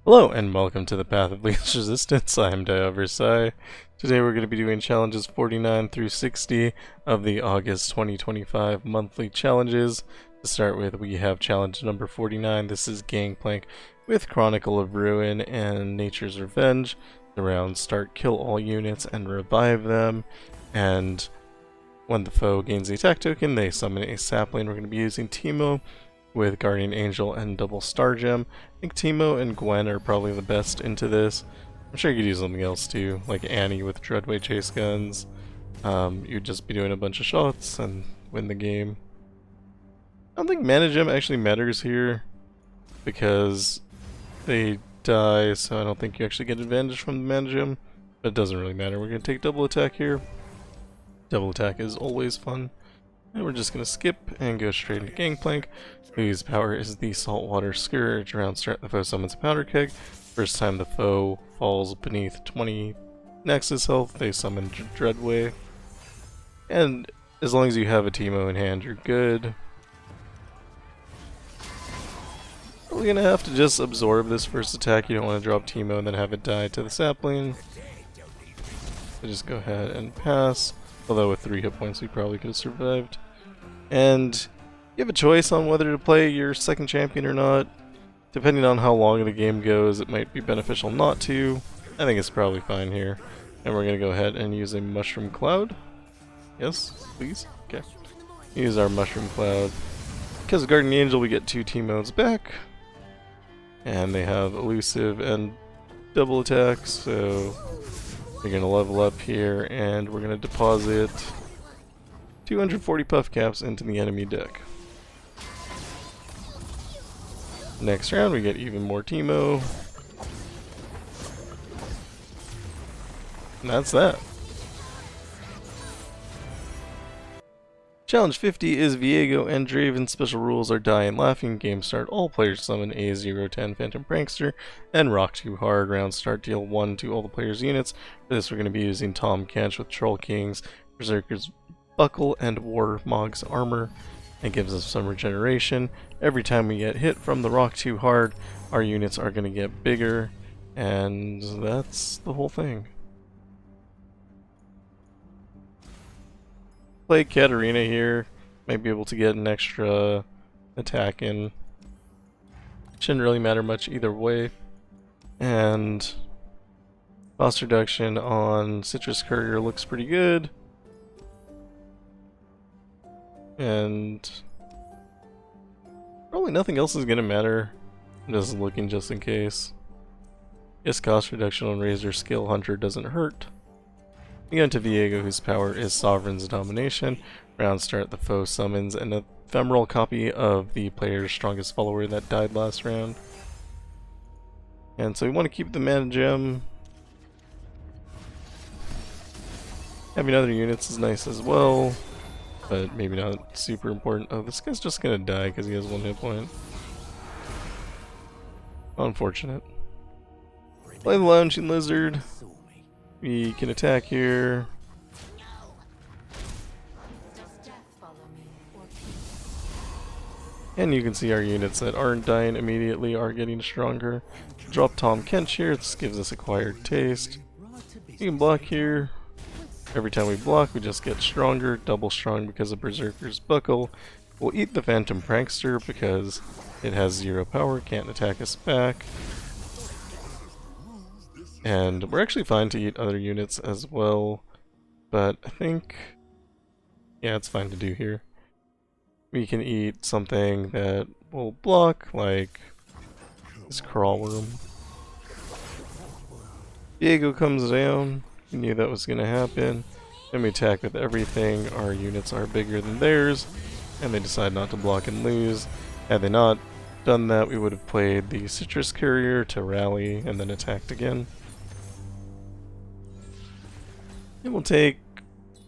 Hello and welcome to the Path of Least Resistance. I am Versailles. Today we're going to be doing challenges 49 through 60 of the August 2025 monthly challenges. To start with, we have challenge number 49. This is Gangplank with Chronicle of Ruin and Nature's Revenge. The rounds start, kill all units and revive them, and when the foe gains the attack token, they summon a sapling. We're going to be using Teemo with Guardian Angel and Double Star Gem. I think Teemo and Gwen are probably the best into this. I'm sure you could use something else too, like Annie with Dreadway Chase Guns. You'd just be doing a bunch of shots and win the game. I don't think Mana Gem actually matters here because they die, so I don't think you actually get advantage from the Mana Gem. But it doesn't really matter. We're going to take double attack here. Double attack is always fun. And we're just going to skip and go straight into Gangplank, whose power is the Saltwater Scourge. Round start, the foe summons a powder keg. First time the foe falls beneath 20 Nexus health, they summon Dreadway. And as long as you have a Teemo in hand, you're good. We're going to have to just absorb this first attack. You don't want to drop Teemo and then have it die to the sapling. So just go ahead and pass. Although with 3 hit points we probably could have survived. And you have a choice on whether to play your second champion or not. Depending on how long the game goes, it might be beneficial not to. I think it's probably fine here. And we're going to go ahead and use a Mushroom Cloud. Yes, please? Okay. Use our Mushroom Cloud. Because of Guardian Angel, we get 2 Teemos back. And they have Elusive and Double Attack, so we're going to level up here, and we're going to deposit 240 Puff Caps into the enemy deck. Next round, we get even more Teemo. And that's that. Challenge 50 is Viego and Draven. Special rules are Die and Laughing. Game start, all players summon a 0/10 Phantom Prankster and Rock Too Hard. Round start, deal 1 to all the players' units. For this we're going to be using Tahm Kench with Troll King's Berserker's Buckle and Warmog's Armor. It gives us some regeneration. Every time we get hit from the Rock Too Hard, our units are going to get bigger, and that's the whole thing. Play Katarina here, might be able to get an extra attack in. Shouldn't really matter much either way. And cost reduction on Citrus Courier looks pretty good. And probably nothing else is gonna matter. I'm just looking just in case. Guess cost reduction on Razor Skill Hunter doesn't hurt. We go into Viego, whose power is Sovereign's Domination. Round start, the foe summons an ephemeral copy of the player's strongest follower that died last round. And so we want to keep the Mana Gem. Having other units is nice as well, but maybe not super important. Oh, this guy's just gonna die because he has 1 hit point. Unfortunate. Play the Lounging Lizard. We can attack here. And you can see our units that aren't dying immediately are getting stronger. Drop Tahm Kench here, this gives us Acquired Taste. You can block here. Every time we block, we just get stronger, double strong because of Berserker's Buckle. We'll eat the Phantom Prankster because it has 0 power, can't attack us back. And we're actually fine to eat other units as well, but I think, yeah, it's fine to do here. We can eat something that will block, like this Crawl Worm. Viego comes down, we knew that was going to happen. Then we attack with everything, our units are bigger than theirs, and they decide not to block and lose. Had they not done that, we would have played the Citrus Courier to rally and then attacked again. And we'll take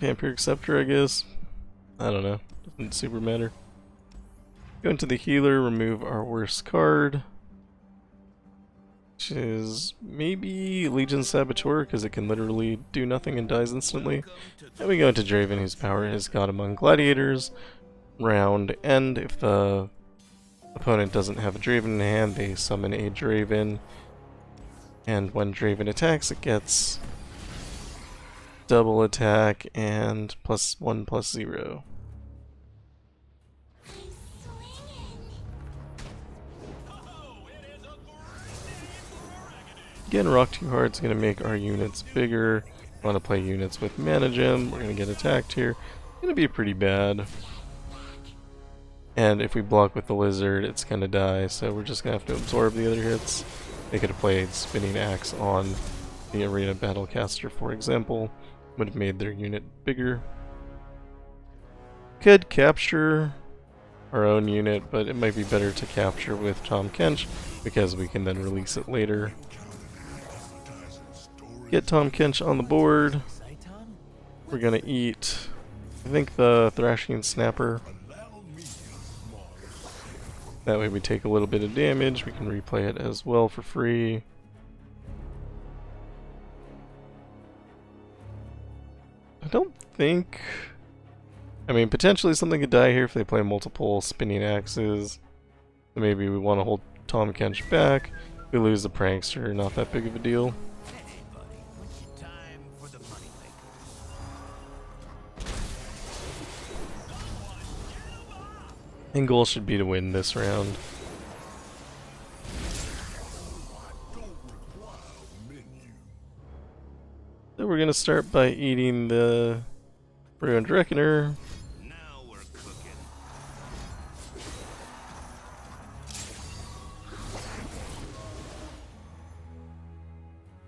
Vampiric Scepter, I guess. I don't know. Doesn't super matter. Go into the healer, remove our worst card. Which is maybe Legion Saboteur, because it can literally do nothing and dies instantly. And we go into Draven, whose power is God Among Gladiators. Round end, if the opponent doesn't have a Draven in hand, they summon a Draven. And when Draven attacks, it gets double attack and +1/+0. Again, Rock Too Hard is going to make our units bigger. Want to play units with Mana Gem. We're going to get attacked here. Going to be pretty bad. And if we block with the Lizard, it's going to die. So we're just going to have to absorb the other hits. They could have played Spinning Axe on the Arena Battlecaster, for example. Would have made their unit bigger. Could capture our own unit, but it might be better to capture with Tahm Kench because we can then release it later. Get Tahm Kench on the board. We're gonna eat, I think, the Thrashing Snapper. That way we take a little bit of damage. We can replay it as well for free. I don't think... I mean, potentially something could die here if they play multiple Spinning Axes. So maybe we want to hold Tahm Kench back. If we lose the Prankster, not that big of a deal. And goal should be to win this round. So we're gonna start by eating the Ruined Reckoner. Now we're cooking.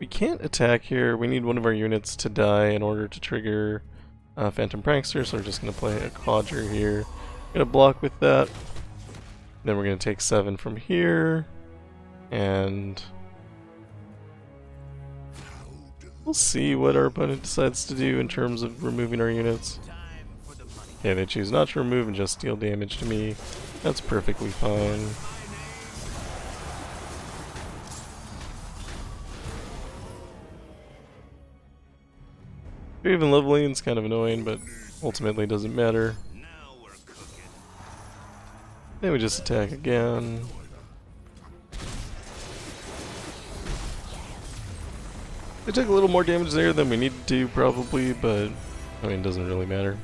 We can't attack here. We need one of our units to die in order to trigger Phantom Prankster, so we're just gonna play a Quadra here. Gonna block with that. Then we're gonna take 7 from here, and we'll see what our opponent decides to do in terms of removing our units. Yeah, they choose not to remove and just deal damage to me. That's perfectly fine. Draven leveling is kind of annoying, but ultimately doesn't matter. Then we just attack again. We took a little more damage there than we needed to, probably, but I mean, it doesn't really matter.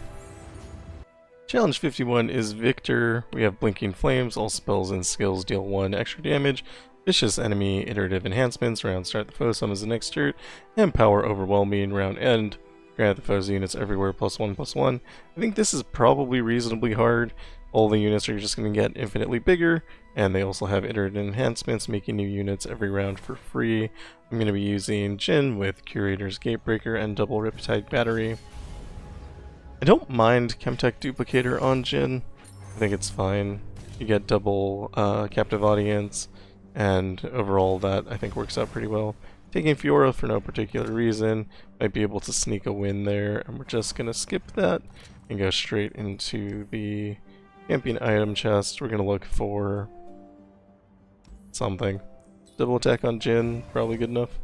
Challenge 51 is Viktor. We have Blinking Flames. All spells and skills deal 1 extra damage. Vicious Enemy Iterative Enhancements. Round start the foe summons the next turret. And Power Overwhelming. Round end. Grant the foe's units everywhere +1/+1. I think this is probably reasonably hard. All the units are just going to get infinitely bigger, and they also have iterative enhancements, making new units every round for free. I'm going to be using Jhin with Curator's Gatebreaker and Double Riptide Battery. I don't mind Chemtech Duplicator on Jhin. I think it's fine. You get double Captive Audience, and overall that I think works out pretty well. Taking Fiora for no particular reason, might be able to sneak a win there, and we're just going to skip that and go straight into the Champion item chest. We're going to look for something. Double attack on Jhin, probably good enough.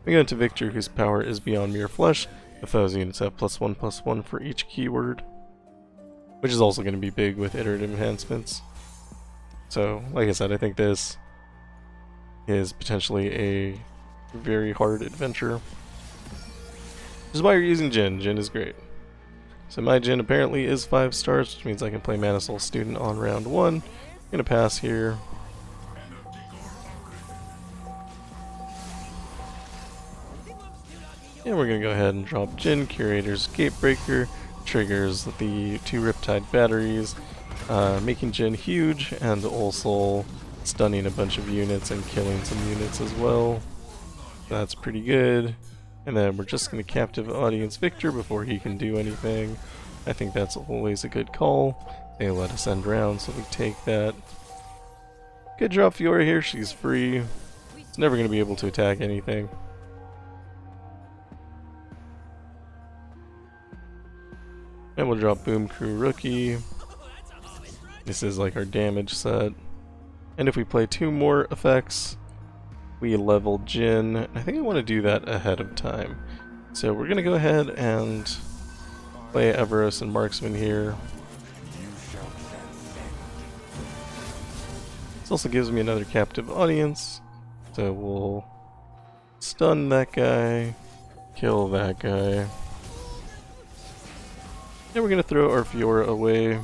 We go into Viktor, whose power is beyond mere flesh. The foe's units have +1/+1 for each keyword, which is also going to be big with iterative enhancements. So, like I said, I think this is potentially a very hard adventure. This is why you're using Jhin. Jhin is great. So my Jhin apparently is 5 stars, which means I can play Mana Soul Student on round 1. I'm gonna pass here. And we're gonna go ahead and drop Jhin. Curator's Gatebreaker triggers the 2 Riptide batteries, making Jhin huge and also stunning a bunch of units and killing some units as well. That's pretty good. And then we're just going to Captive Audience Viktor before he can do anything. I think that's always a good call. They let us end round, so we take that. Good drop Fiora here, she's free. It's never going to be able to attack anything. And we'll drop Boom Crew Rookie. This is like our damage set. And if we play 2 more effects, we level Jhin. I think I want to do that ahead of time. So we're going to go ahead and play Everos and Marksman here. This also gives me another Captive Audience. So we'll Stun that guy. Kill that guy. And we're gonna throw our Fiora away.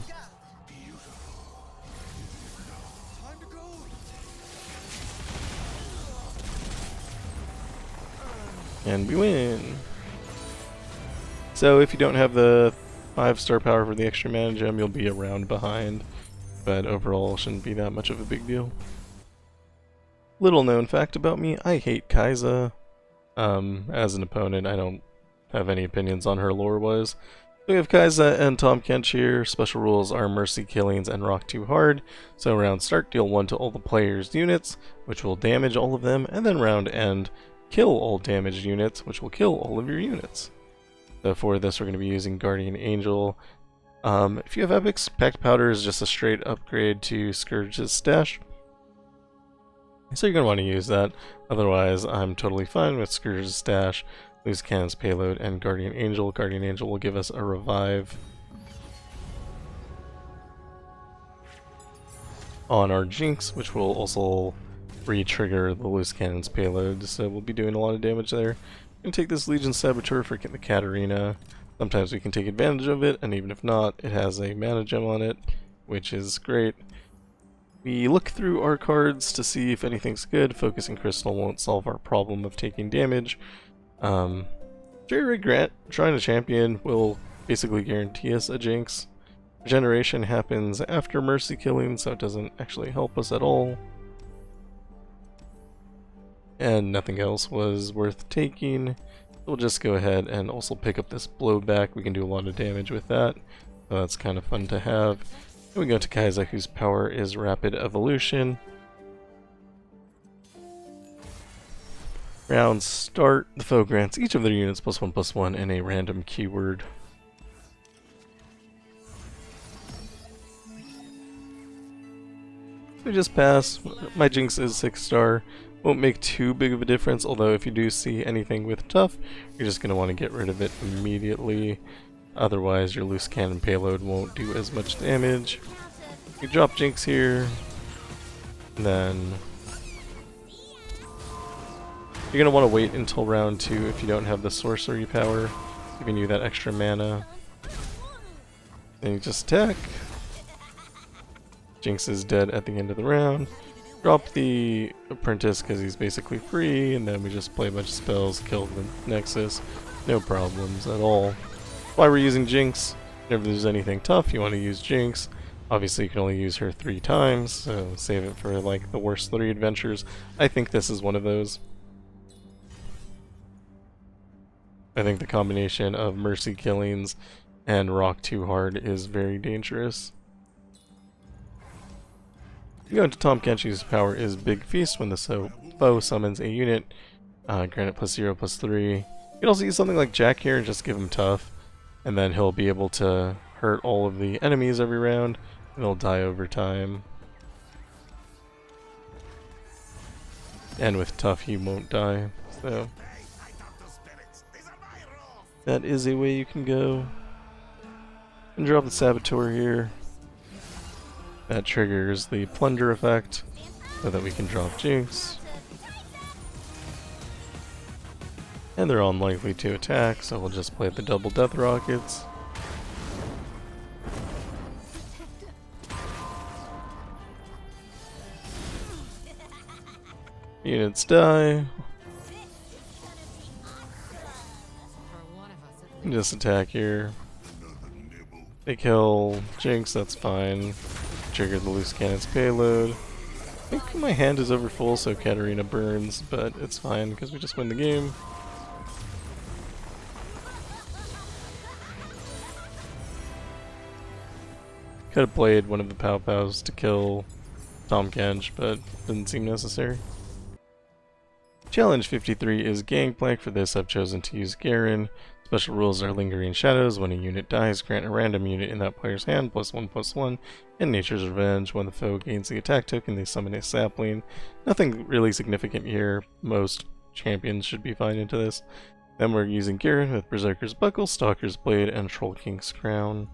And we win. So if you don't have the 5-star power for the extra mana gem, you'll be a round behind. But overall, shouldn't be that much of a big deal. Little known fact about me, I hate Kai'Sa. As an opponent, I don't have any opinions on her lore-wise. We have Kai'Sa and Tahm Kench here. Special rules are Mercy, Killings, and Rock Too Hard. So round start, deal 1 to all the players' units, which will damage all of them, and then round end, kill all damaged units, which will kill all of your units. So for this, we're going to be using Guardian Angel. If you have Epics, Packed Powder is just a straight upgrade to Scourge's stash. So you're going to want to use that. Otherwise, I'm totally fine with Scourge's stash, Loose Cannon's Payload, and Guardian Angel. Guardian Angel will give us a revive on our Jinx, which will also re-trigger the Loose Cannon's Payload, so we'll be doing a lot of damage there. I'm going to take this Legion Saboteur for the Katarina. Sometimes we can take advantage of it, and even if not, it has a mana gem on it, which is great. We look through our cards to see if anything's good. Focusing Crystal won't solve our problem of taking damage. Jerry Grant, trying to champion, will basically guarantee us a Jinx. Regeneration happens after Mercy Killing, so it doesn't actually help us at all. And nothing else was worth taking. We'll just go ahead and also pick up this blowback. We can do a lot of damage with that, so that's kind of fun to have. And we go to Kai'Sa, whose power is Rapid Evolution. Round start, the foe grants each of their units +1/+1 and a random keyword. We just pass. My Jinx is 6-star. Won't make too big of a difference, although if you do see anything with tough, you're just going to want to get rid of it immediately. Otherwise, your Loose Cannon Payload won't do as much damage. You drop Jinx here, and then you're going to want to wait until round 2 if you don't have the sorcery power, giving you that extra mana. Then you just attack. Jinx is dead at the end of the round. Drop the Apprentice because he's basically free, and then we just play a bunch of spells, kill the Nexus. No problems at all. Why we're using Jinx, if there's anything tough, you want to use Jinx. Obviously you can only use her 3 times, so save it for like the worst 3 adventures. I think this is one of those. I think the combination of Mercy Killings and Rock Too Hard is very dangerous. You go into Tahm Kench, whose power is Big Feast. When the foe summons a unit, grant it +0/+3. You can also use something like Jack here and just give him tough, and then he'll be able to hurt all of the enemies every round, and they'll die over time. And with tough, he won't die, so that is a way you can go. And drop the Saboteur here. That triggers the Plunder effect, so that we can drop Jinx. And they're unlikely to attack, so we'll just play the double Death Rockets. Units die. Just attack here. They kill Jinx, that's fine. Trigger the Loose Cannon's Payload. I think my hand is over full, so Katarina burns, but it's fine because we just win the game. Could have played one of the Pow Pows to kill Tahm Kench, but didn't seem necessary. Challenge 53 is Gangplank. For this, I've chosen to use Garen. Special rules are Lingering Shadows. When a unit dies, grant a random unit in that player's hand +1/+1, and Nature's Revenge. When the foe gains the attack token, they summon a sapling. Nothing really significant here. Most champions should be fine into this. Then we're using Garen with Berserker's Buckle, Stalker's Blade, and Troll King's Crown.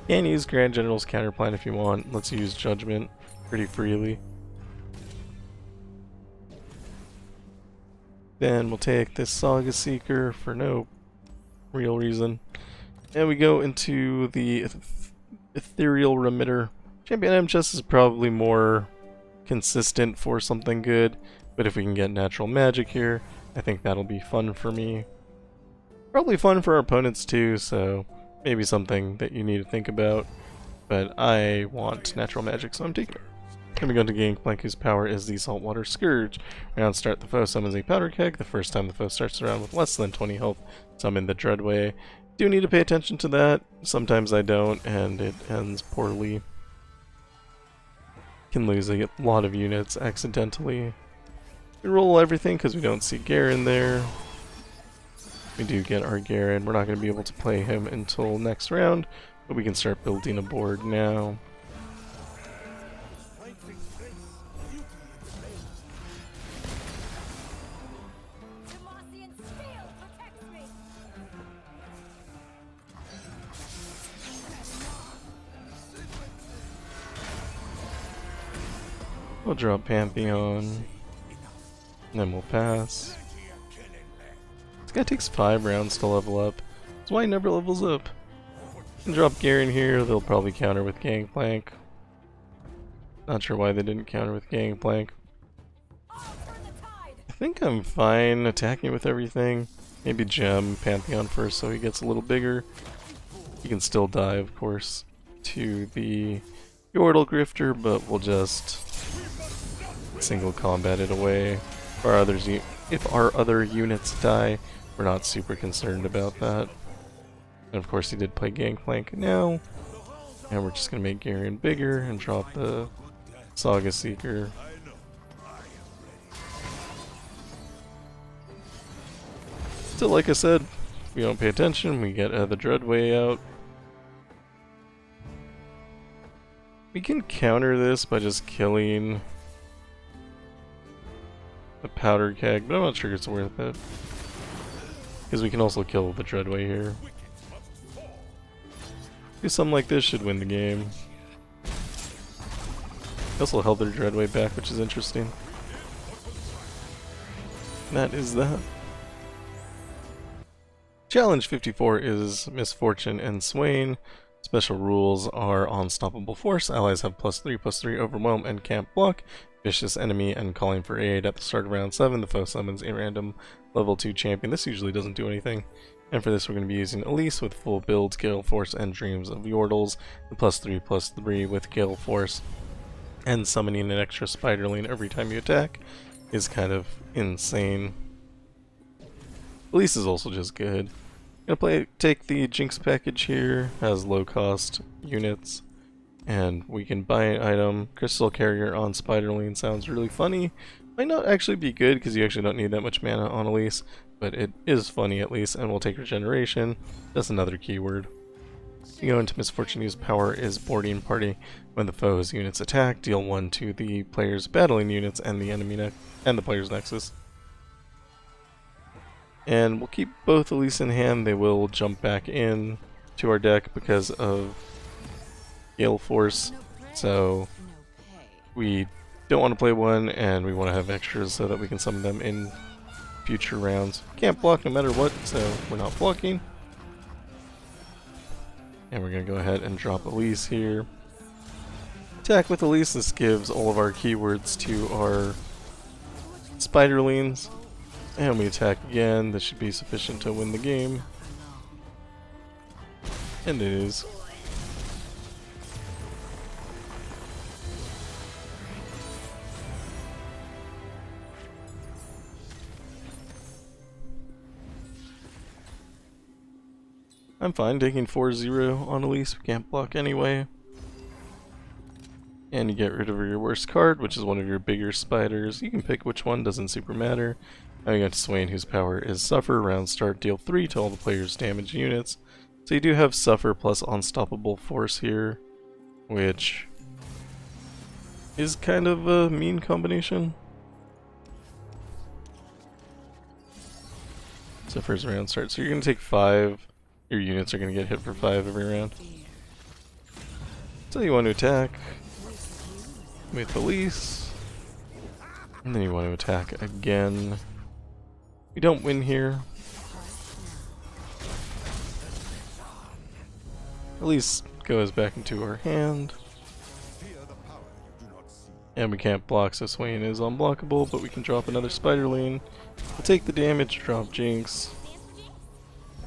You can use Grand General's Counterplan if you want. Let's use Judgment pretty freely. Then we'll take this Saga Seeker for no real reason. And we go into the Ethereal Remitter. Champion item chest is probably more consistent for something good, but if we can get natural magic here, I think that'll be fun for me. Probably fun for our opponents too, so maybe something that you need to think about. But I want natural magic, so I'm taking it. Then we go into Gangplank, whose power is the Saltwater Scourge. Round start, the foe summons a Powder Keg. The first time the foe starts the round with less than 20 health, summon the Dreadway. Do need to pay attention to that. Sometimes I don't, and it ends poorly. Can lose a lot of units accidentally. We roll everything because we don't see Garen there. We do get our Garen. We're not going to be able to play him until next round, but we can start building a board now. We'll drop Pantheon, and then we'll pass. This guy takes 5 rounds to level up. That's why he never levels up. And drop Garen here, they'll probably counter with Gangplank. Not sure why they didn't counter with Gangplank. I think I'm fine attacking with everything. Maybe gem Pantheon first so he gets a little bigger. He can still die, of course, to the Yordle Grifter, but we'll just single combat it away. If our other units die, we're not super concerned about that. And of course he did play Gangplank now. And we're just going to make Garen bigger and drop the Saga Seeker. Still, like I said, if we don't pay attention, we get the Dreadway out. We can counter this by just killing the Powder Keg, but I'm not sure it's worth it. Because we can also kill the Dreadway here. Do something like this should win the game. They also held their Dreadway back, which is interesting. And that is that. Challenge 54 is Misfortune and Swain. Special rules are Unstoppable Force. Allies have +3/+3 Overwhelm and Can't Block. Vicious Enemy and Calling for Aid. At the start of round 7, the foe summons a random level 2 champion. This usually doesn't do anything. And for this we're going to be using Elise with full build, Gale Force, and Dreams of Yordles. The +3/+3 with Gale Force. And summoning an extra Spiderling every time you attack is kind of insane. Elise is also just good. Take the Jinx package here, has low cost units, and we can buy an item. Crystal Carrier on Spiderling sounds really funny. Might not actually be good because you actually don't need that much mana on Elise, but it is funny at least, and we'll take Regeneration. That's another keyword. You go into Misfortune, whose power is Boarding Party. When the foe's units attack, deal 1 to the player's battling units and the enemy and the player's Nexus. And we'll keep both Elise in hand. They will jump back in to our deck because of Gale Force. So we don't want to play one, and we want to have extras so that we can summon them in future rounds. Can't block no matter what, so we're not blocking. And we're going to go ahead and drop Elise here. Attack with Elise. This gives all of our keywords to our Spiderlings. And we attack again. This should be sufficient to win the game. And it is. I'm fine taking 4-0 on Elise. We can't block anyway. And you get rid of your worst card, which is one of your bigger spiders. You can pick which one, doesn't super matter. Now we got to Swain, whose power is Suffer. Round start, deal 3 to all the player's damaged units. So you do have Suffer plus Unstoppable Force here, which is kind of a mean combination. Suffer's round start. So you're going to take 5. Your units are going to get hit for 5 every round. So you want to attack with Elise. And then you want to attack again We don't win here. Elise goes back into her hand. And we can't block, so Swain is unblockable, but we can drop another spider lane. We'll take the damage, drop Jinx.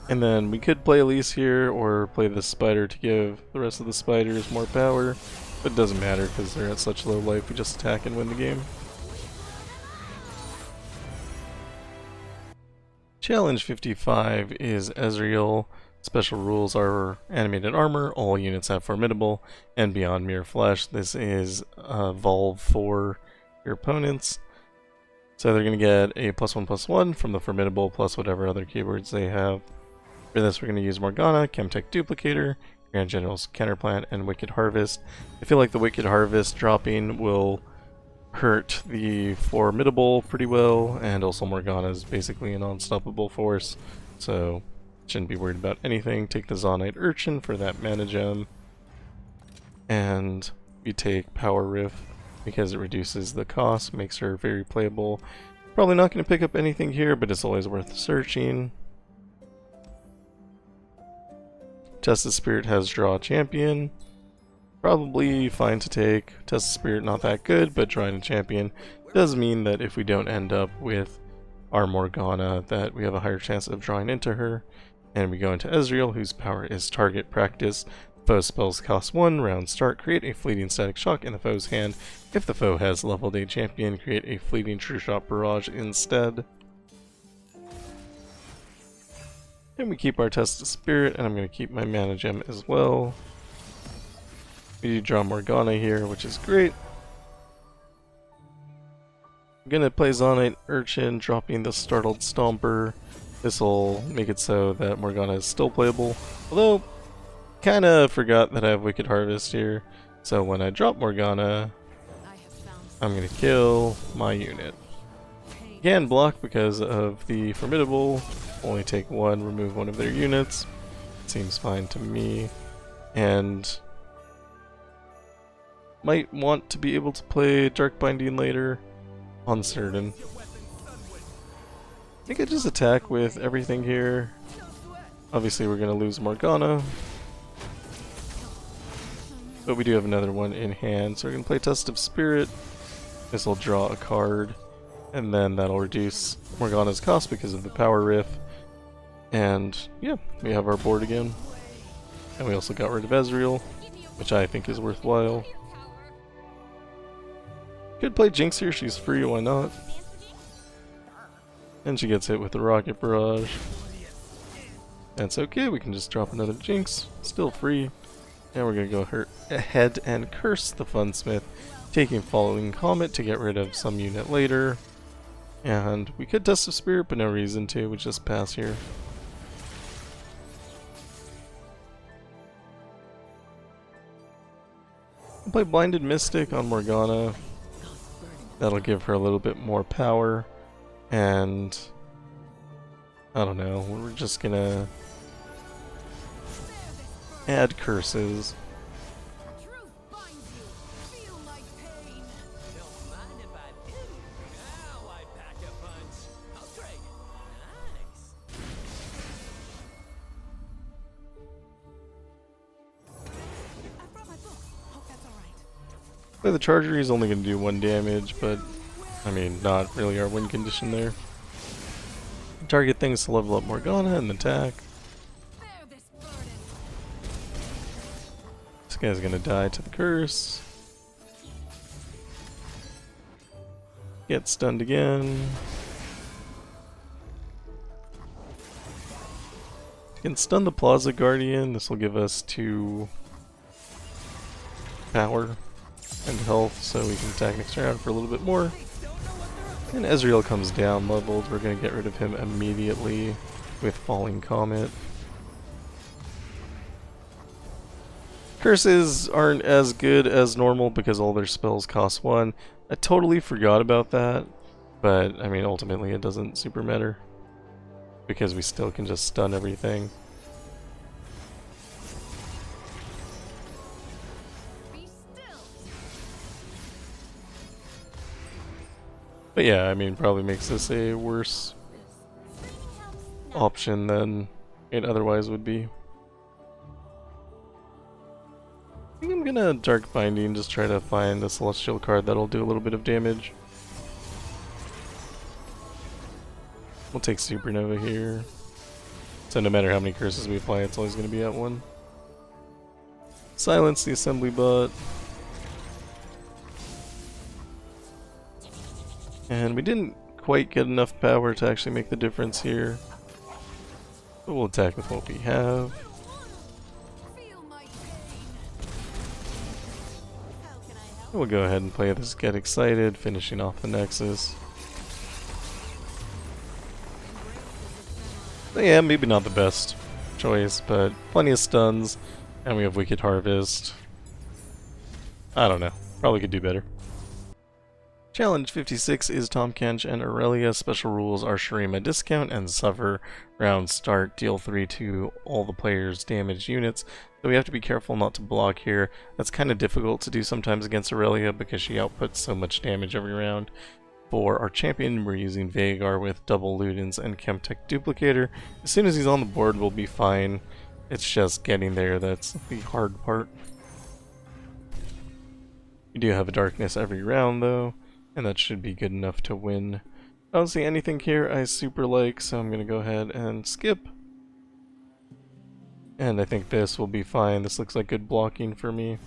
And then we could play Elise here, or play the spider to give the rest of the spiders more power. But it doesn't matter, because they're at such low life, we just attack and win the game. Challenge 55 is Ezreal. Special rules are animated armor, all units have formidable, and beyond mere flesh. This is a Volve for your opponents. So they're going to get a +1/+1 from the formidable plus whatever other keywords they have. For this we're going to use Morgana, Chemtech Duplicator, Grand General's Counterplant, and Wicked Harvest. I feel like the Wicked Harvest dropping will hurt the formidable pretty well, and also Morgana is basically an unstoppable force, so shouldn't be worried about anything. Take the Zonite Urchin for that mana gem, and we take Power Rift because it reduces the cost, makes her very playable. Probably not going to pick up anything here, but it's always worth searching. Test the Spirit has Draw Champion. Probably fine to take. Test the Spirit not that good, but drawing a champion does mean that if we don't end up with our Morgana, that we have a higher chance of drawing into her. And we go into Ezreal, whose power is Target Practice. Foe spells cost 1, round start, create a fleeting static shock in the foe's hand. If the foe has leveled a champion, create a fleeting true shot barrage instead. And we keep our Test of Spirit, and I'm going to keep my mana gem as well. We do draw Morgana here, which is great. I'm going to play Zonite Urchin, dropping the Startled Stomper. This will make it so that Morgana is still playable. Although, kinda forgot that I have Wicked Harvest here. So when I drop Morgana, I'm going to kill my unit. Can block because of the formidable. Only take one, remove one of their units. Seems fine to me. And might want to be able to play Dark Binding later. Uncertain. I think I just attack with everything here. Obviously we're going to lose Morgana. But we do have another one in hand, so we're going to play Test of Spirit. This will draw a card. And then that'll reduce Morgana's cost because of the Power Rift. And yeah, we have our board again. And we also got rid of Ezreal, which I think is worthwhile. Could play Jinx here, she's free, why not? And she gets hit with the Rocket Barrage. That's okay, we can just drop another Jinx, still free. And we're gonna go ahead and curse the Funsmith, taking Falling Comet to get rid of some unit later. And we could Test of Spirit, but no reason to, we just pass here. I'll play Blinded Mystic on Morgana. That'll give her a little bit more power. And I don't know, we're just gonna add curses. Play the Charger, he's only going to do 1 damage, but I mean, not really our win condition there. Target things to level up Morgana and attack. This guy's going to die to the curse. Get stunned again. Can stun the Plaza Guardian. This will give us 2 power and health, so we can attack next round for a little bit more. And Ezreal comes down leveled. We're going to get rid of him immediately with Falling Comet. Curses aren't as good as normal because all their spells cost 1. I totally forgot about that, but I mean ultimately it doesn't super matter because we still can just stun everything. But yeah, I mean, probably makes this a worse option than it otherwise would be. I think I'm gonna Dark Binding, just try to find a Celestial card that'll do a little bit of damage. We'll take Supernova here. So no matter how many curses we apply, it's always gonna be at 1. Silence the assembly bot. And we didn't quite get enough power to actually make the difference here. But we'll attack with what we have. We'll go ahead and play this Get Excited, finishing off the Nexus. So yeah, maybe not the best choice, but plenty of stuns, and we have Wicked Harvest. I don't know, probably could do better. Challenge 56 is Tahm, Kench, and Aurelia. Special rules are Shurima discount and suffer round start, deal 3 to all the players' damaged units. So we have to be careful not to block here. That's kind of difficult to do sometimes against Aurelia because she outputs so much damage every round. For our champion, we're using Veigar with double Ludens and Chemtech Duplicator. As soon as he's on the board, we'll be fine. It's just getting there that's the hard part. We do have a darkness every round though, and that should be good enough to win. I don't see anything here I super like, so I'm going to go ahead and skip. And I think this will be fine. This looks like good blocking for me.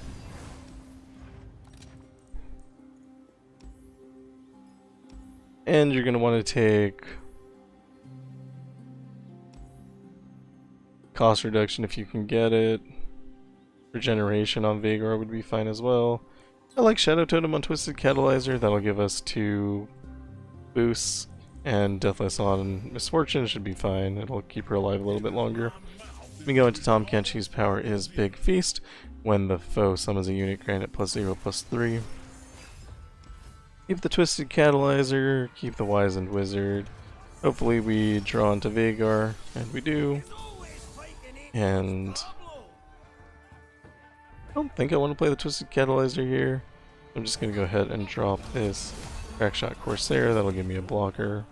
And you're going to want to take cost reduction if you can get it. Regeneration on Veigar would be fine as well. I like Shadow Totem on Twisted Catalyzer. That'll give us 2 boosts. And Deathless on Misfortune should be fine. It'll keep her alive a little bit longer. We go into Tahm, Kench, whose power is Big Feast. When the foe summons a unit, grant it +0/+3. Keep the Twisted Catalyzer, keep the Wizened Wizard. Hopefully we draw into Veigar, and we do. And I don't think I want to play the Twisted Catalyzer here. I'm just going to go ahead and drop this Crackshot Corsair. That'll give me a blocker.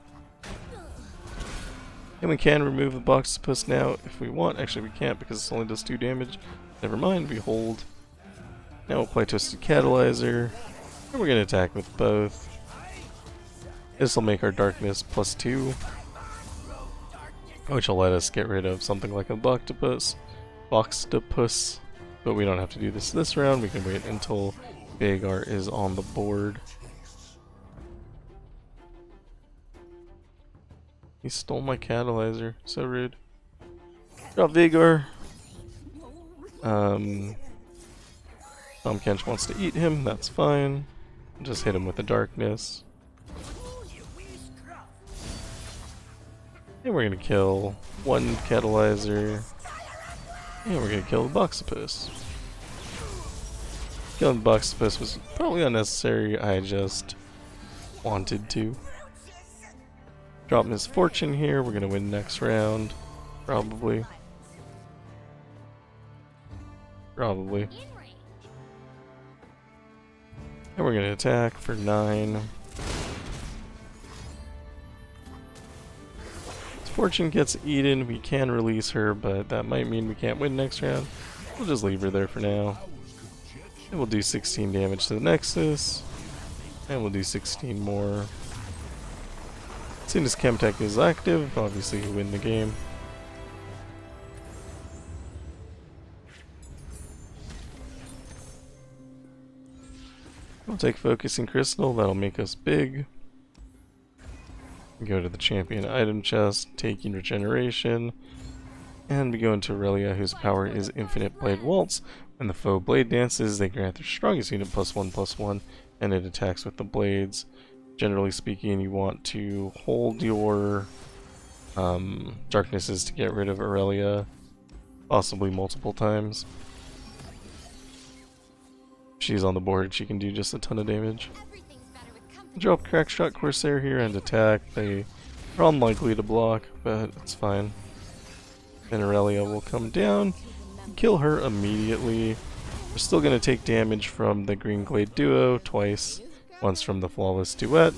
And we can remove the Boxtopus now if we want. Actually we can't because it only does 2 damage. Never mind, we hold. Now we'll play Twisted Catalyzer. And we're going to attack with both. This will make our darkness +2. Which will let us get rid of something like a Boxtopus. But we don't have to do this round. We can wait until Veigar is on the board. He stole my catalyzer. So rude. Drop Veigar. Tahm, Kench wants to eat him. That's fine. Just hit him with the darkness. And we're gonna kill 1 catalyzer. And we're gonna kill the Boxtopus. Killing the Boxtopus was probably unnecessary. I just wanted to. Drop Misfortune here. We're gonna win next round. Probably. And we're gonna attack for 9. Misfortune gets eaten. We can release her, but that might mean we can't win next round. We'll just leave her there for now. And we'll do 16 damage to the Nexus. And we'll do 16 more. As soon as Chemtech is active, obviously you win the game. We'll take Focusing Crystal, that'll make us big. Go to the champion item chest, taking regeneration. And we go into Aurelia, whose power is Infinite Blade Waltz. When the foe blade dances, they grant their strongest unit +1/+1, and it attacks with the blades. Generally speaking, you want to hold your darknesses to get rid of Aurelia, possibly multiple times. If she's on the board, she can do just a ton of damage. Drop Crackshot Corsair here and attack. They are unlikely to block, but it's fine. Then Aurelia will come down, kill her immediately. We're still going to take damage from the Green Glade Duo twice. Once from the Flawless Duet,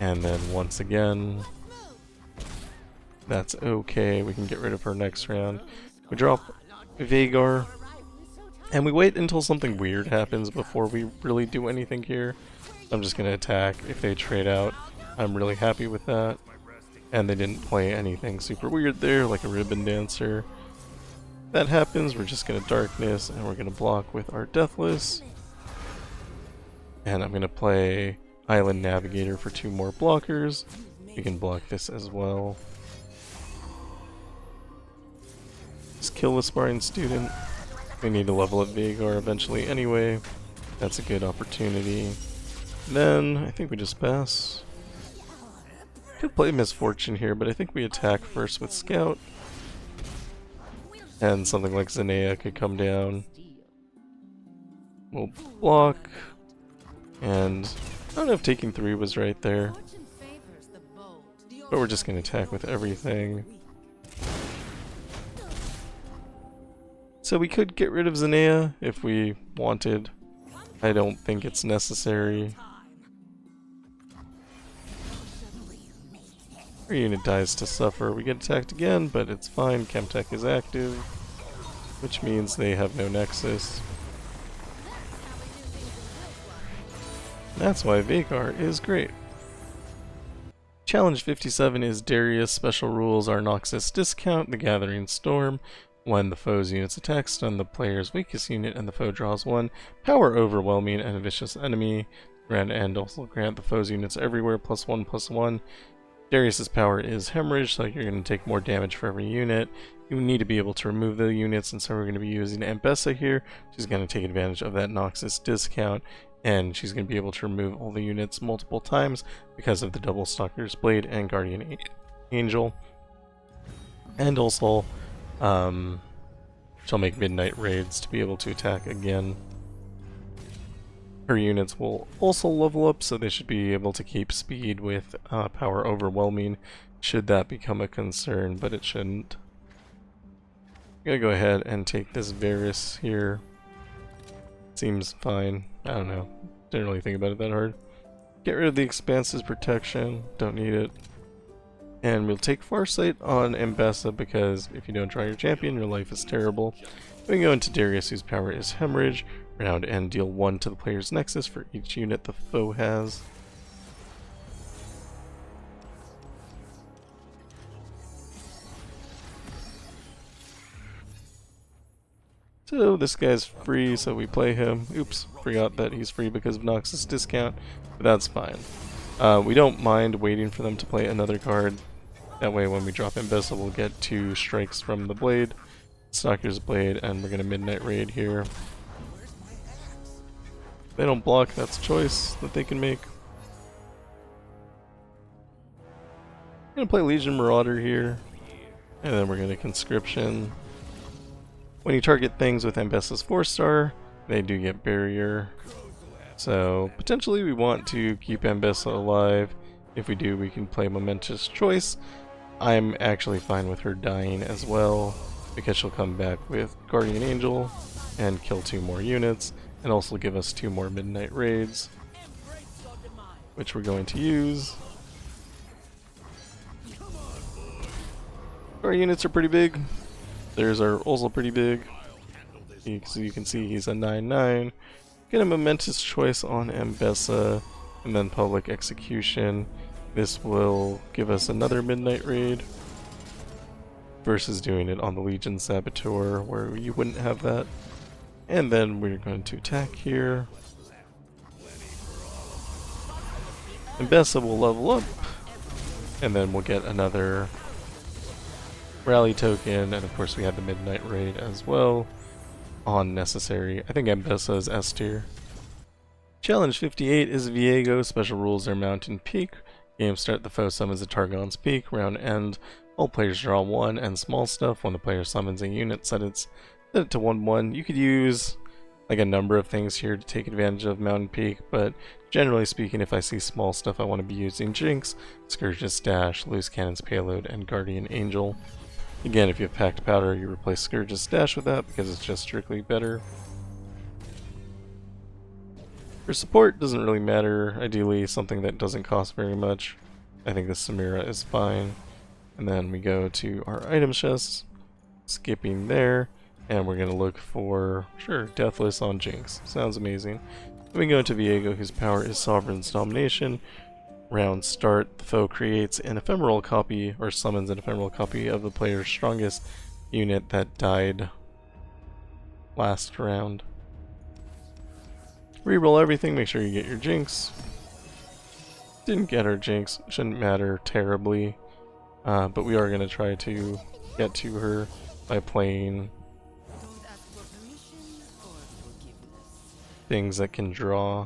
and then once again That's okay. We can get rid of her next round. We drop Veigar. And we wait until something weird happens before we really do anything here. I'm just going to attack. If they trade out, I'm really happy with that. And they didn't play anything super weird there, like a ribbon dancer. If that happens, we're just going to darkness, and we're going to block with our Deathless. And I'm going to play Island Navigator for 2 more blockers. We can block this as well. Just kill the sparring student. We need to level up Veigar eventually anyway. That's a good opportunity. Then, I think we just pass. Could play Misfortune here, but I think we attack first with Scout. And something like Zenea could come down. We'll block. And I don't know if taking 3 was right there. But we're just going to attack with everything. So we could get rid of Zenea if we wanted. I don't think it's necessary. Our unit dies to suffer. We get attacked again, but it's fine. Chemtech is active, which means they have no nexus. That's why Veigar is great. Challenge 57 is Darius. Special rules are Noxus Discount, the Gathering Storm. When the foe's units attack, stun the player's weakest unit and the foe draws 1. Power Overwhelming and a Vicious Enemy. Grant and also grant the foe's units everywhere +1/+1. Darius's power is Hemorrhage, so you're going to take more damage for every unit. You need to be able to remove the units, and so we're going to be using Ambessa here. She's going to take advantage of that Noxus discount, and she's going to be able to remove all the units multiple times because of the Double Stalker's Blade and Guardian Angel. And also, she'll make Midnight Raids to be able to attack again. Her units will also level up, so they should be able to keep speed with Power Overwhelming, should that become a concern, but it shouldn't. I'm gonna go ahead and take this Varus here. Seems fine. I don't know. Didn't really think about it that hard. Get rid of the Expanse's protection. Don't need it. And we'll take Farsight on Ambessa because if you don't try your champion, your life is terrible. We can go into Darius, whose power is Hemorrhage. Round and deal 1 to the player's nexus for each unit the foe has. So this guy's free, so we play him. Oops, forgot that he's free because of Noxus discount, but that's fine. We don't mind waiting for them to play another card. That way when we drop Ambessa, we'll get 2 strikes from the blade, Stalker's Blade, and we're going to Midnight Raid here. If they don't block, that's a choice that they can make. I'm going to play Legion Marauder here, and then we're going to Conscription. When you target things with Ambessa's 4-star, they do get Barrier. So potentially we want to keep Ambessa alive. If we do, we can play Momentous Choice. I'm actually fine with her dying as well, because she'll come back with Guardian Angel and kill 2 more units, and also give us 2 more Midnight Raids, which we're going to use. Our units are pretty big. Theirs are also pretty big. So you can see he's a 9/9. Get a Momentous Choice on Ambessa, and then Public Execution. This will give us another Midnight Raid versus doing it on the Legion Saboteur where you wouldn't have that. And then we're going to attack here. Ambessa will level up, and then we'll get another rally token, and of course we have the Midnight Raid as well on necessary. I think Ambessa is S tier. Challenge 58 is Viego. Special rules are Mountain Peak. Game start, the foe summons a target on its peak. Round end, all players draw 1, and small stuff. When the player summons a unit, set it to 1/1. You could use like a number of things here to take advantage of Mountain Peak, but generally speaking, if I see small stuff, I want to be using Jinx, Scourge's Stash, Loose Cannon's Payload, and Guardian Angel. Again, if you have Packed Powder, you replace Scourge's Stash with that because it's just strictly better. For support, doesn't really matter. Ideally, something that doesn't cost very much. I think this Samira is fine. And then we go to our item chest, skipping there, and we're going to look for, sure, Deathless on Jinx. Sounds amazing. Then we go into Viego, whose power is Sovereign's Domination. Round start, the foe creates an ephemeral copy, or summons an ephemeral copy of the player's strongest unit that died last round. Reroll everything, make sure you get your Jinx. Didn't get our Jinx, shouldn't matter terribly, but we are going to try to get to her by playing things that can draw.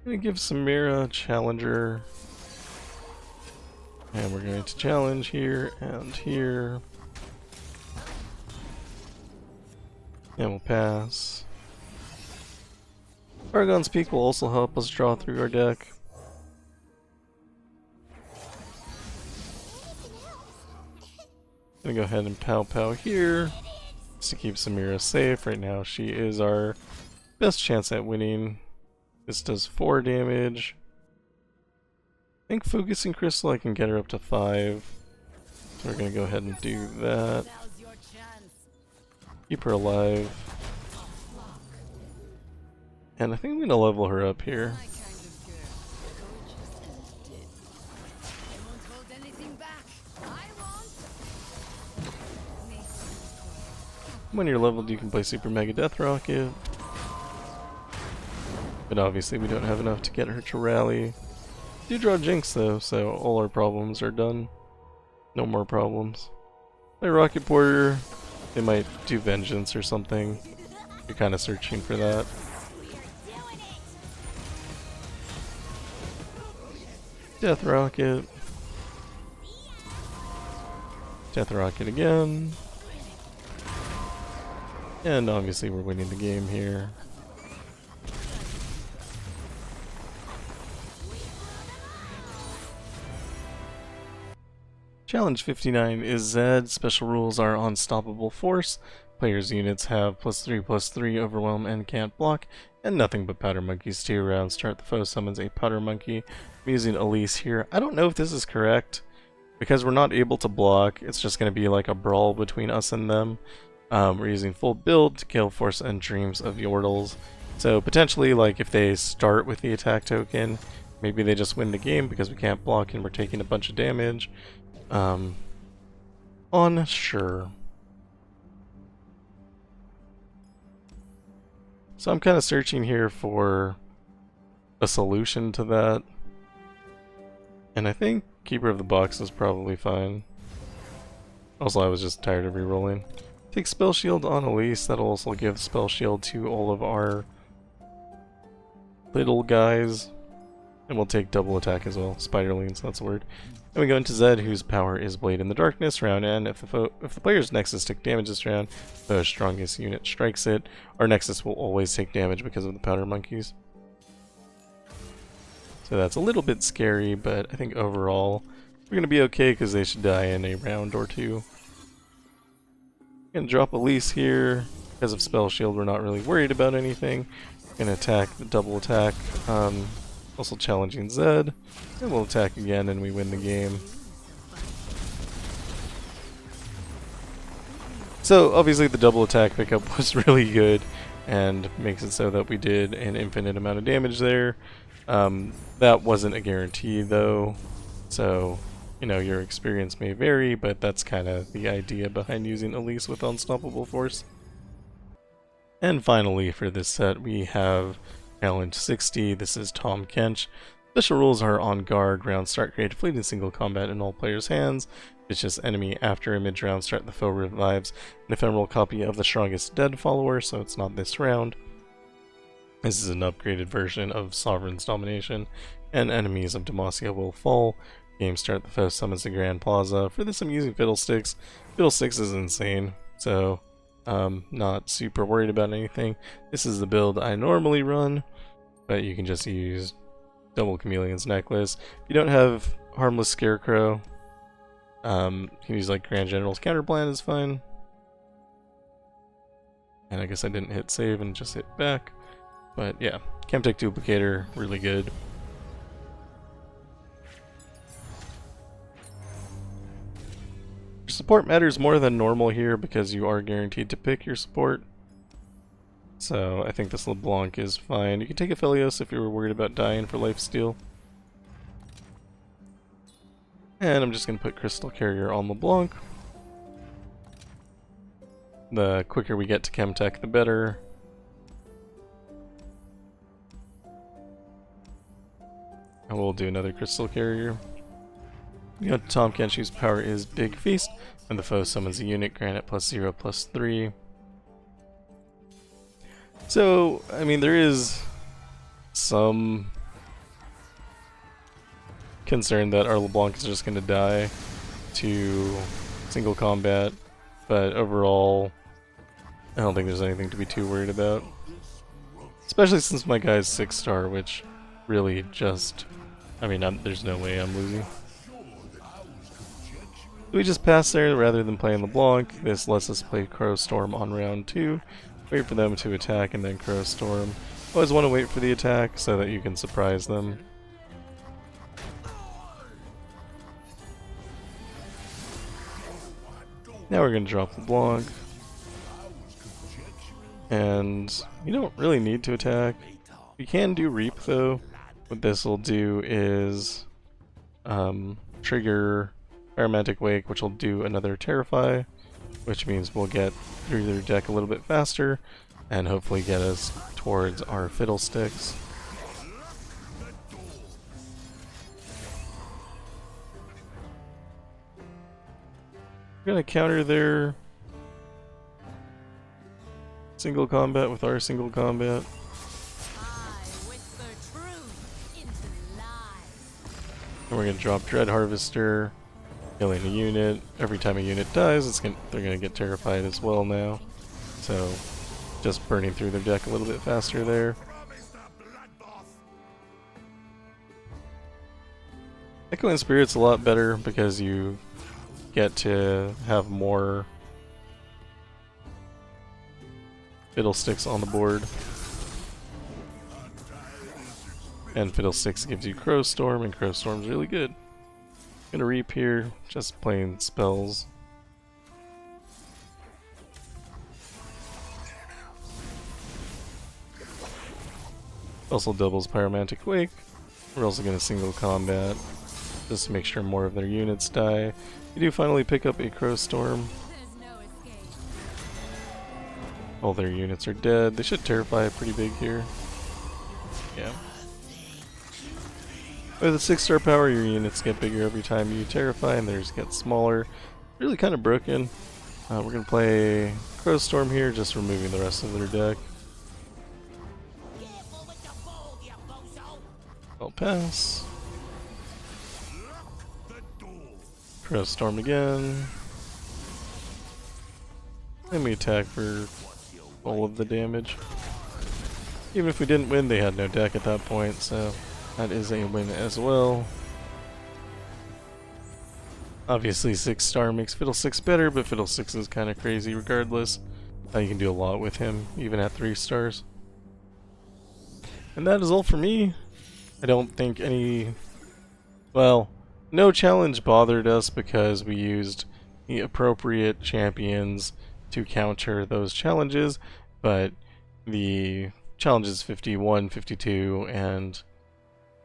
I'm going to give Samira a challenger, and we're going to challenge here and here, and we'll pass. Paragon's Peak will also help us draw through our deck. Gonna go ahead and pow here, just to keep Samira safe. Right now she is our best chance at winning. This does 4 damage. I think Focusing Crystal I can get her up to 5. So we're gonna go ahead and do that. Keep her alive. And I think I'm gonna level her up here. When you're leveled, you can play Super Mega Death Rocket. But obviously we don't have enough to get her to rally. Do draw Jinx though, so all our problems are done. No more problems. Play Rocket Porter. They might do Vengeance or something. You're kind of searching for that. Death Rocket. Death Rocket again. And obviously we're winning the game here. Challenge 59 is Zed. Special rules are Unstoppable Force. Players' units have +3/+3 Overwhelm and can't block, and nothing but Powder Monkeys. 2 rounds start, the foe summons a Powder Monkey. I'm using Elise here. I don't know if this is correct, because we're not able to block. It's just going to be like a brawl between us and them. We're using full build to kill Force and Dreams of Yordles. So potentially, like, if they start with the attack token, maybe they just win the game because we can't block and we're taking a bunch of damage. Unsure. So I'm kind of searching here for a solution to that. And I think Keeper of the Box is probably fine. Also, I was just tired of rerolling. Take Spell Shield on Elise. That'll also give Spell Shield to all of our little guys. And we'll take double attack as well. Spiderlings, that's the word. And we go into Zed, whose power is Blade in the Darkness. Round end, if the player's Nexus took damage this round, the strongest unit strikes it. Our Nexus will always take damage because of the Powder Monkeys. So that's a little bit scary, but I think overall we're going to be okay because they should die in a round or two. Going to drop Elise here. Because of Spell Shield, we're not really worried about anything. Going to attack the double attack. Also challenging Zed. And we'll attack again and we win the game. So obviously the double attack pickup was really good and makes it so that we did an infinite amount of damage there. That wasn't a guarantee though, so you know, your experience may vary, but that's kind of the idea behind using Elise with Unstoppable Force. And finally for this set we have Challenge 60. This is Tahm Kench. Special rules are On Guard. Round start, create a fleeting single combat in all players' hands. Vicious enemy. After a mid-round start, the foe revives an ephemeral copy of the strongest dead follower, so it's not this round. This is an upgraded version of Sovereign's Domination, and enemies of Demacia will fall. Game start, the foe summons the Grand Plaza. For this I'm using Fiddlesticks. Fiddlesticks is insane, so not super worried about anything. This is the build I normally run, but you can just use Double Chameleon's Necklace. If you don't have Harmless Scarecrow, you can use like Grand General's Counterplan is fine. And I guess I didn't hit save and just hit back. But yeah, Chemtech Duplicator, really good. support matters more than normal here because you are guaranteed to pick your support. So I think this LeBlanc is fine. You can take Aphelios if you were worried about dying for lifesteal. And I'm just going to put Crystal Carrier on LeBlanc. The quicker we get to Chemtech, the better. And we'll do another Crystal Carrier. You know, Tahm Kench, whose power is Big Feast. When the foe summons a unit, grant it +0/+3. So, I mean, there is some concern that our LeBlanc is just going to die to single combat, but overall, I don't think there's anything to be too worried about. Especially since my guy's 6-star, which really just, I mean, there's no way I'm losing. We just pass there rather than playing LeBlanc. This lets us play Crow Storm on round 2. Wait for them to attack and then Crow Storm. Always want to wait for the attack so that you can surprise them. Now we're going to drop LeBlanc. And you don't really need to attack. You can do Reap though. What this will do is trigger Aromantic Wake, which will do another Terrify, which means we'll get through their deck a little bit faster and hopefully get us towards our Fiddlesticks. We're gonna counter their single combat with our single combat. And we're gonna drop Dread Harvester, killing a unit. Every time a unit dies, they're gonna get terrified as well now. So, just burning through their deck a little bit faster there. Echoing Spirit's a lot better because you get to have more Fiddlesticks on the board. And Fiddlesticks gives you Crow Storm, and Crow Storm's really good. Gonna Reap here, just playing spells. Also doubles Pyromantic Wake. We're also gonna single combat, just to make sure more of their units die. We do finally pick up a Crow Storm. All their units are dead. They should Terrify pretty big here. Yeah. With a 6-star power, your units get bigger every time you Terrify, and theirs get smaller. Really kind of broken. We're going to play Crow Storm here, just removing the rest of their deck. I'll pass. Crow Storm again. And we attack for all of the damage. Even if we didn't win, they had no deck at that point, so that is a win as well. Obviously 6-star makes Fiddlesticks better, but Fiddlesticks is kind of crazy regardless. You can do a lot with him, even at 3 stars. And that is all for me. I don't think no challenge bothered us because we used the appropriate champions to counter those challenges, but the challenges 51, 52, and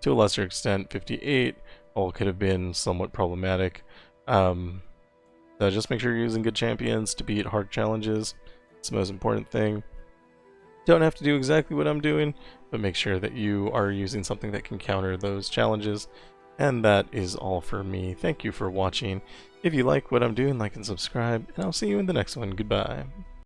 to a lesser extent 58 all could have been somewhat problematic. So just make sure you're using good champions to beat hard challenges. It's the most important thing. Don't have to do exactly what I'm doing, but make sure that you are using something that can counter those challenges. And that is all for me. Thank you for watching. If you like what I'm doing, like and subscribe, and I'll see you in the next one. Goodbye.